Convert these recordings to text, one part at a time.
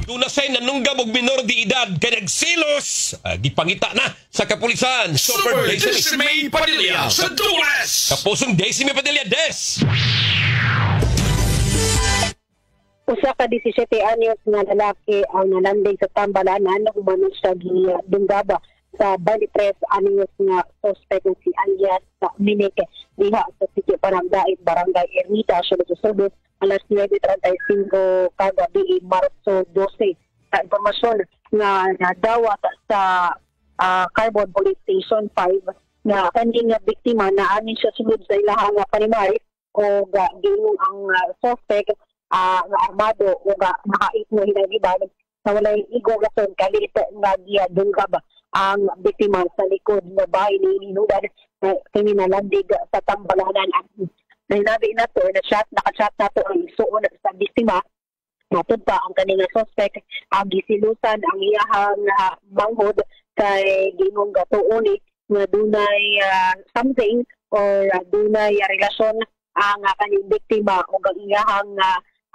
Dunasay nanunggab og minor de edad kay nagsilos. Gipangita na sa kapulisan. Super Decime Padilla sa Dulas! Kapusong Decime Padilla Des. Usa ka 17 anyos nga lalaki ang nalandig sa Tambalanan umano sa Dungaba sa 23 anyos nga suspect nga si alias sa Mineke diha sa Sitio Panagdait, Barangay Ermita, Siya Susubo, alas 9:35 kagabi, Marso 12. Sa impormasyon nga nadawat sa Carbon Police Station 5 na kaning biktima na anin siya sulod sa ilahang panimay o ginong ang suspect nga armado o nakait mo hinagibag na walay igogason kalit nga giya Dungaba ang biktima sa likod ng bahay ni Inudan na kinalandig sa Tambalanan. Nainabi na to, nakachat na to ang isuon sa biktima. Matod pa ang kanina suspect ang gisilusan ang iyahang manghod kay ginong gatuon nga dunay something or dunay relasyon ang kaning biktima o ang iyahang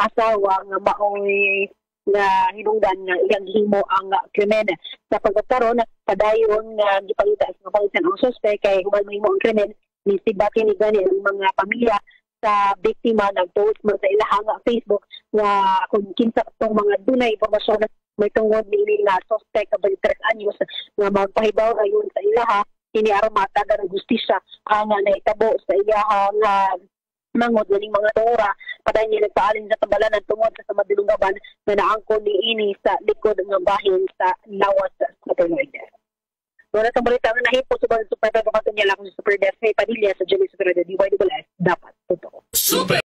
asawa nga maoy nga hinungdan nga iyang himo ang krimen. Sa pagkakaroon, padayon nga gipangita sa kapulisan ang suspect kay human mahimo ang krimen ni sibati ni gani ang mga pamilya sa biktima nagpost man sa ilahang Facebook nga kung kinsa tong mga dunay impormasyon may tungod ni nga suspect ka 23 anyos nga magpahibaw ayon sa ilaha ini aron matagan ang justisya ang naitabo sa ilahang mangod galing mga tora paday niya nagpaalin sa Tambalanan tungod sa Madulungaban na naangkon ni ini sa likod ng bahin sa lawas sa Tinoy. Wala sa balita nga nahipo sa Super Pagkakatunya lang sa Super Decime Padilla sa Jimmy Super DYWS dapat totoo. Super